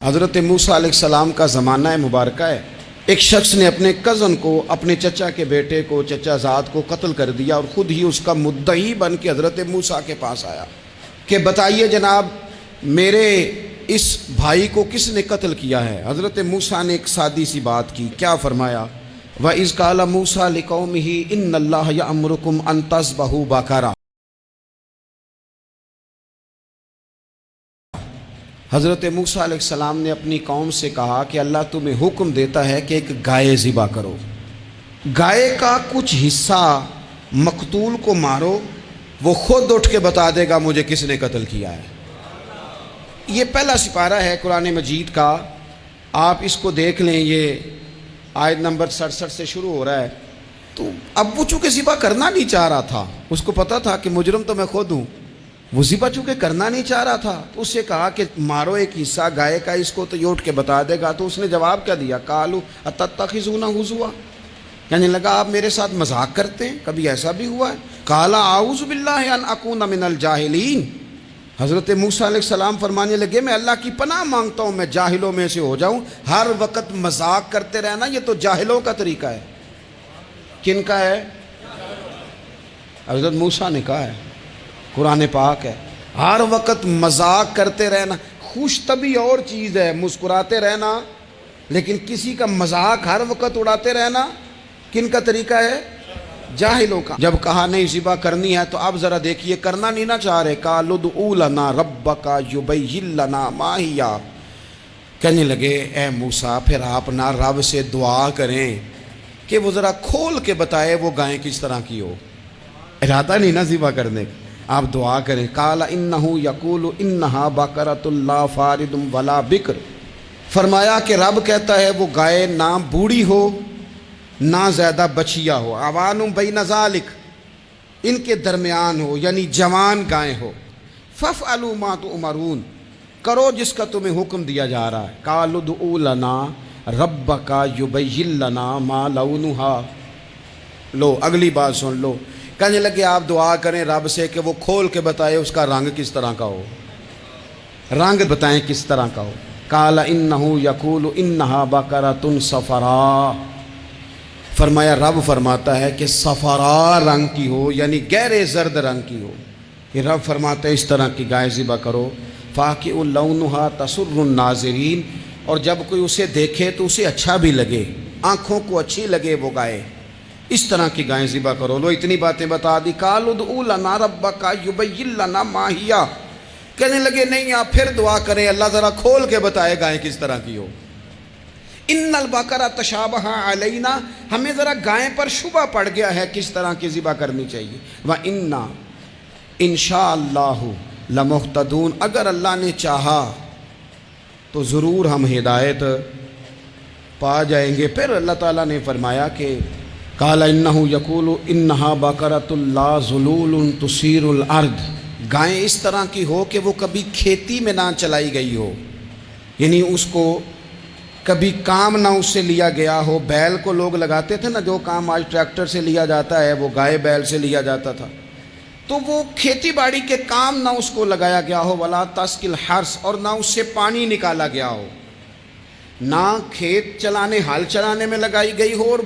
حضرت موسیٰ علیہ السلام کا زمانہ مبارکہ ہے. ایک شخص نے اپنے کزن کو، اپنے چچا کے بیٹے کو، چچا زاد کو قتل کر دیا اور خود ہی اس کا مدعی بن کے حضرت موسیٰ کے پاس آیا کہ بتائیے جناب میرے اس بھائی کو کس نے قتل کیا ہے. حضرت موسیٰ نے ایک سادی سی بات کی. کیا فرمایا؟ وَإِذْ قَالَ مُوسَىٰ لِقَوْمِهِ إِنَّ اللَّهَ يَأْمُرُكُمْ أَن تَذْبَحُوا بَقَرَةً. حضرت موسیٰ علیہ السلام نے اپنی قوم سے کہا کہ اللہ تمہیں حکم دیتا ہے کہ ایک گائے ذبح کرو. گائے کا کچھ حصہ مقتول کو مارو، وہ خود اٹھ کے بتا دے گا مجھے کس نے قتل کیا ہے. یہ پہلا سپارہ ہے قرآن مجید کا، آپ اس کو دیکھ لیں. یہ آیت نمبر 67 سے شروع ہو رہا ہے. تو اب وہ چونکہ ذبح کرنا نہیں چاہ رہا تھا، اس کو پتا تھا کہ مجرم تو میں خود ہوں، وہ ذبح چونکہ کرنا نہیں چاہ رہا تھا تو اس سے کہا کہ مارو ایک حصہ گائے کا، اس کو تو یہ اٹھ کے بتا دے گا. تو اس نے جواب کیا دیا؟ قالوا اتتخذون ہزوا، کہنے لگا آپ میرے ساتھ مذاق کرتے ہیں، کبھی ایسا بھی ہوا ہے؟ قال اعوذ باللہ ان اکون من الجاہلین. حضرت موسیٰ علیہ السلام فرمانے لگے میں اللہ کی پناہ مانگتا ہوں میں جاہلوں میں سے ہو جاؤں. ہر وقت مذاق کرتے رہنا یہ تو جاہلوں کا طریقہ ہے. کن کا ہے؟ حضرت موسیٰ نے کہا ہے، قرآن پاک ہے. ہر وقت مذاق کرتے رہنا، خوش طبعی اور چیز ہے، مسکراتے رہنا، لیکن کسی کا مذاق ہر وقت اڑاتے رہنا کن کا طریقہ ہے؟ جاہلوں کا. جب کہا نہیں ذبح کرنی ہے تو اب ذرا دیکھیے کرنا نہیں نہ چاہ رہے. قالوا ادع لنا ربک یبین لنا ما ہی، کہنے لگے اے موسیٰ پھر آپ نہ رب سے دعا کریں کہ وہ ذرا کھول کے بتائے وہ گائیں کس طرح کی ہو. ارادہ نہیں نہ ذبح کرنے کا، آپ دعا کریں. قال انہ یقول انہا بقرۃ لا فارض ولا بکر. فرمایا کہ رب کہتا ہے وہ گائے نہ بوڑھی ہو نہ زیادہ بچیا ہو، عوان بین ذالک، ان کے درمیان ہو، یعنی جوان گائے ہو. فافعلوا ما تؤمرون، کرو جس کا تمہیں حکم دیا جا رہا ہے. قالوا ادع لنا ربک یبین لنا ما لونھا. لو اگلی بات سن لو. کہنے لگے آپ دعا کریں رب سے کہ وہ کھول کے بتائے اس کا رنگ کس طرح کا ہو، رنگ بتائیں کس طرح کا ہو. قال انہ یقول انہا بقرۃ صفراء. فرمایا رب فرماتا ہے کہ صفراء رنگ کی ہو، یعنی گہرے زرد رنگ کی ہو. کہ رب فرماتا ہے اس طرح کی گائے ذبح کرو. فاقع لونھا تسر الناظرین، اور جب کوئی اسے دیکھے تو اسے اچھا بھی لگے، آنکھوں کو اچھی لگے وہ گائے، اس طرح کی گائیں ذبح کرو. لو اتنی باتیں بتا دی. قالوا ادع لنا ربک یبین لنا ما ہی، کہنے لگے نہیں آپ پھر دعا کریں اللہ ذرا کھول کے بتائے گائیں کس طرح کی ہو. ان البقرہ تشابہ علینا، ہمیں ذرا گائیں پر شبہ پڑ گیا ہے کس طرح کی ذبح کرنی چاہیے. وَإِنَّا انشاءاللہ لمہتدون، اگر اللہ نے چاہا تو ضرور ہم ہدایت پا جائیں گے. پھر اللہ تعالیٰ نے فرمایا کہ قال انہ یقول انہا بقرۃ لا ذلول تثیر الارض، گائیں اس طرح کی ہو کہ وہ کبھی کھیتی میں نہ چلائی گئی ہو، یعنی اس کو کبھی کام نہ اس سے لیا گیا ہو. بیل کو لوگ لگاتے تھے نا، جو کام آج ٹریکٹر سے لیا جاتا ہے وہ گائے بیل سے لیا جاتا تھا. تو وہ کھیتی باڑی کے کام نہ اس کو لگایا گیا ہو. ولا تسقی الحرث، اور نہ اس سے پانی نکالا گیا ہو، نہ کھیت چلانے ہل چلانے میں لگائی گئی ہو، اور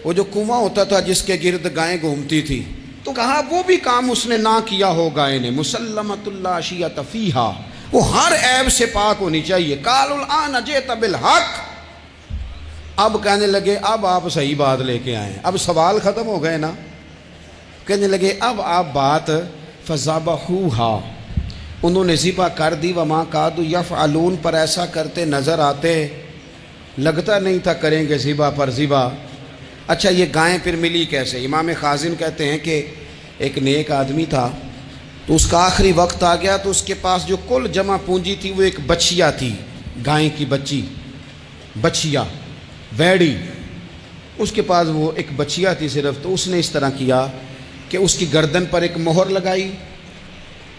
وہ جو کنواں ہوتا تھا جس کے گرد گائیں گھومتی تھی، تو کہا وہ بھی کام اس نے نہ کیا ہو گائے نے. مسلمۃ لا شیۃ فیہا، وہ ہر عیب سے پاک ہونی چاہیے. قالوا الآن جئت بالحق، اب کہنے لگے اب آپ صحیح بات لے کے آئے، اب سوال ختم ہو گئے نا. کہنے لگے اب آپ بات فذبحوہا، انہوں نے ذبح کر دی. وما کادوا یفعلون، پر ایسا کرتے نظر آتے، لگتا نہیں تھا کریں گے ذبح پر ذبح. اچھا یہ گائیں پھر ملی کیسے؟ امام خازن کہتے ہیں کہ ایک نیک آدمی تھا، تو اس کا آخری وقت آ گیا تو اس کے پاس جو کل جمع پونجی تھی وہ ایک بچیا تھی، گائیں کی بچی، بچیا ویڑی، اس کے پاس وہ ایک بچیا تھی صرف. تو اس نے اس طرح کیا کہ اس کی گردن پر ایک مہر لگائی،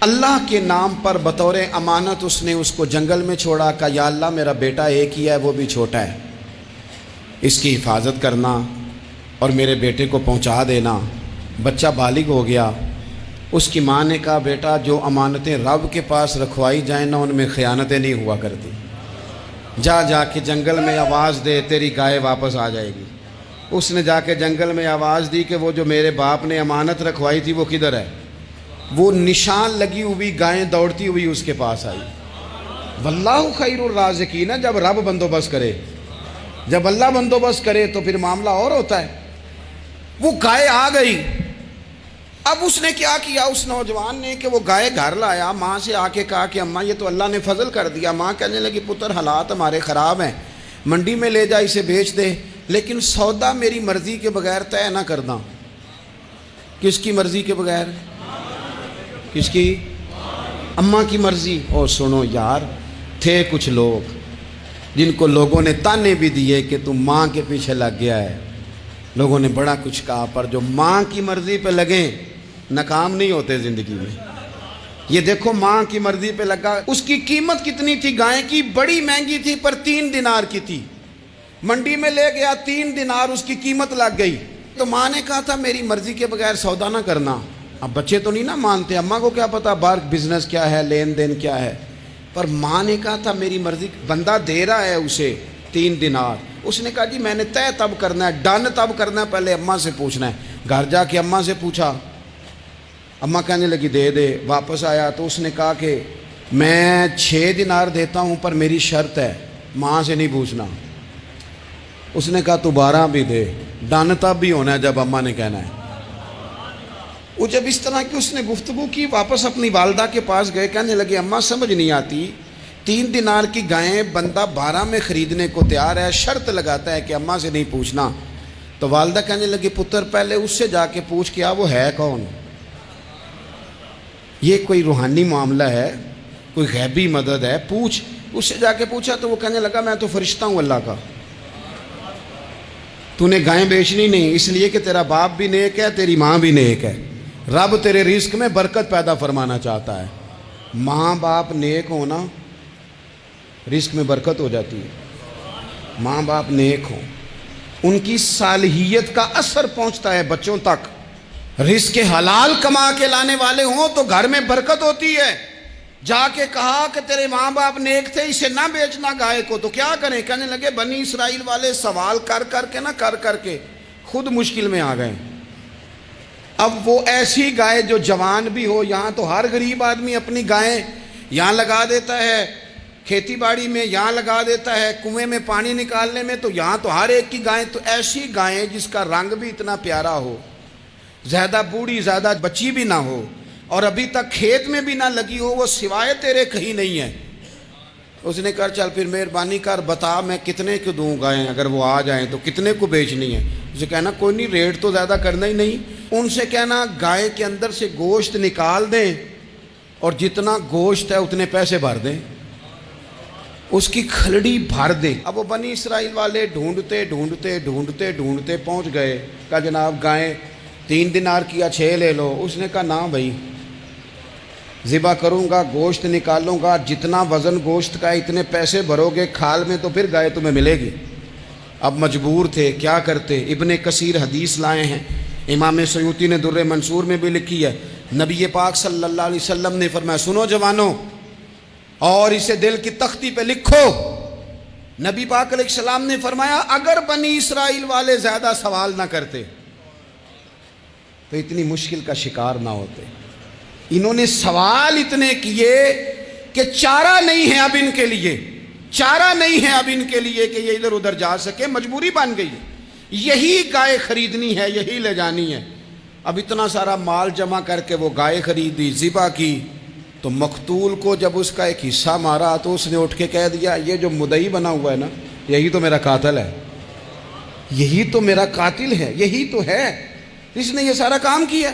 اللہ کے نام پر بطور امانت اس نے اس کو جنگل میں چھوڑا. کہا یا اللہ میرا بیٹا ایک ہی ہے، وہ بھی چھوٹا ہے، اس کی حفاظت کرنا اور میرے بیٹے کو پہنچا دینا. بچہ بالغ ہو گیا. اس کی ماں نے کہا بیٹا جو امانتیں رب کے پاس رکھوائی جائیں نا ان میں خیانتیں نہیں ہوا کرتی. جا جا کے جنگل میں آواز دے تیری گائے واپس آ جائے گی۔ اس نے جا کے جنگل میں آواز دی کہ وہ جو میرے باپ نے امانت رکھوائی تھی وہ کدھر ہے؟ وہ نشان لگی ہوئی گائیں دوڑتی ہوئی اس کے پاس آئی۔ واللہ خیر الرازقین، جب رب بندوبست کرے، جب اللہ بندوبست کرے تو پھر معاملہ اور ہوتا ہے۔ وہ گائے آ گئی۔ اب اس نے کیا کیا اس نوجوان نے کہ وہ گائے گھر لایا، ماں سے آ کے کہا کہ اماں یہ تو اللہ نے فضل کر دیا۔ ماں کہنے لگی پتر حالات ہمارے خراب ہیں، منڈی میں لے جا اسے بیچ دے، لیکن سودا میری مرضی کے بغیر طے نہ کرنا۔ کس کی مرضی کے بغیر؟ کس کی؟ اماں کی مرضی۔ اور سنو یار، تھے کچھ لوگ جن کو لوگوں نے تانے بھی دیے کہ تم ماں کے پیچھے لگ گیا ہے، لوگوں نے بڑا کچھ کہا، پر جو ماں کی مرضی پہ لگیں ناکام نہیں ہوتے زندگی میں۔ یہ دیکھو ماں کی مرضی پہ لگا۔ اس کی قیمت کتنی تھی گائے کی؟ بڑی مہنگی تھی، پر 3 دینار کی تھی۔ منڈی میں لے گیا، 3 دینار اس کی قیمت لگ گئی۔ تو ماں نے کہا تھا میری مرضی کے بغیر سودا نہ کرنا۔ اب بچے تو نہیں نہ مانتے، اماں کو کیا پتا باہر بزنس کیا ہے، لین دین کیا ہے، پر ماں نے کہا تھا میری مرضی۔ بندہ دے رہا ہے اسے 3 دینار، اس نے کہا جی میں نے طے تب کرنا ہے، ڈن تب کرنا ہے، پہلے اماں سے پوچھنا ہے۔ گھر جا کے اماں سے پوچھا، اماں کہنے لگی دے دے۔ واپس آیا تو اس نے کہا کہ میں 6 دینار دیتا ہوں پر میری شرط ہے، ماں سے نہیں پوچھنا۔ اس نے کہا تو 12 بھی دے، ڈن تب بھی ہونا ہے جب اماں نے کہنا ہے۔ وہ جب اس طرح کی اس نے گفتگو کی، واپس اپنی والدہ کے پاس گئے، کہنے لگے اماں سمجھ نہیں آتی، 3 دینار کی گائیں بندہ 12 میں خریدنے کو تیار ہے، شرط لگاتا ہے کہ اماں سے نہیں پوچھنا۔ تو والدہ کہنے لگی پتر پہلے اس سے جا کے پوچھ کیا وہ ہے کون؟ یہ کوئی روحانی معاملہ ہے، کوئی غیبی مدد ہے، پوچھ۔ اس سے جا کے پوچھا تو وہ کہنے لگا میں تو فرشتہ ہوں اللہ کا، تو نے گائیں بیچنی نہیں، اس لیے کہ تیرا باپ بھی نیک ہے، تیری ماں بھی نیک ہے، رب تیرے رزق میں برکت پیدا فرمانا چاہتا ہے۔ ماں باپ نیک ہونا رزق میں برکت ہو جاتی ہے۔ ماں باپ نیک ہوں، ان کی صالحیت کا اثر پہنچتا ہے بچوں تک۔ رزق حلال کما کے لانے والے ہوں تو گھر میں برکت ہوتی ہے۔ جا کے کہا کہ تیرے ماں باپ نیک تھے، اسے نہ بیچنا گائے کو، تو کیا کریں؟ کہنے لگے بنی اسرائیل والے سوال کر کر کے خود مشکل میں آ گئے۔ اب وہ ایسی گائے جو جوان بھی ہو، یہاں تو ہر غریب آدمی اپنی گائیں یہاں لگا دیتا ہے، کھیتی باڑی میں یہاں لگا دیتا ہے، کنویں میں پانی نکالنے میں، تو یہاں تو ہر ایک کی گائیں، تو ایسی گائیں جس کا رنگ بھی اتنا پیارا ہو، زیادہ بوڑھی زیادہ بچی بھی نہ ہو، اور ابھی تک کھیت میں بھی نہ لگی ہو، وہ سوائے تیرے کہیں نہیں ہے۔ اس نے کہا چل پھر مہربانی کر بتا میں کتنے کو دوں گائیں، اگر وہ آ جائیں تو کتنے کو بیچنی ہے؟ اسے کہنا کوئی نہیں، ریٹ تو زیادہ کرنا ہی نہیں۔ ان سے کہنا گائے کے اندر سے گوشت نکال دیں اور جتنا گوشت ہے اتنے پیسے بھر دیں، اس کی کھلڑی بھر دیں۔ اب وہ بنی اسرائیل والے ڈھونڈتے پہنچ گئے، کہا جناب گائیں 3 دینار کی یا 6 لے لو۔ اس نے کہا نہ بھائی، ذبح کروں گا، گوشت نکالوں گا، جتنا وزن گوشت کا اتنے پیسے بھرو گے کھال میں تو پھر گائے تمہیں ملے گی۔ اب مجبور تھے، کیا کرتے؟ ابن کثیر حدیث لائے ہیں، امام سیوطی نے در منصور میں بھی لکھی ہے، نبی پاک صلی اللہ علیہ وسلم نے فرمایا سنو جوانوں اور اسے دل کی تختی پہ لکھو، نبی پاک علیہ السلام نے فرمایا اگر بنی اسرائیل والے زیادہ سوال نہ کرتے تو اتنی مشکل کا شکار نہ ہوتے۔ انہوں نے سوال اتنے کیے کہ چارہ نہیں ہے اب ان کے لیے، چارہ نہیں ہے اب ان کے لیے کہ یہ ادھر ادھر جا سکے، مجبوری بن گئی، یہی گائے خریدنی ہے، یہی لے جانی ہے۔ اب اتنا سارا مال جمع کر کے وہ گائے خریدی، ذبح کی، تو مقتول کو جب اس کا ایک حصہ مارا تو اس نے اٹھ کے کہہ دیا یہ جو مدعی بنا ہوا ہے نا، یہی تو میرا قاتل ہے، یہی تو میرا قاتل ہے، یہی تو ہے، اس نے یہ سارا کام کیا۔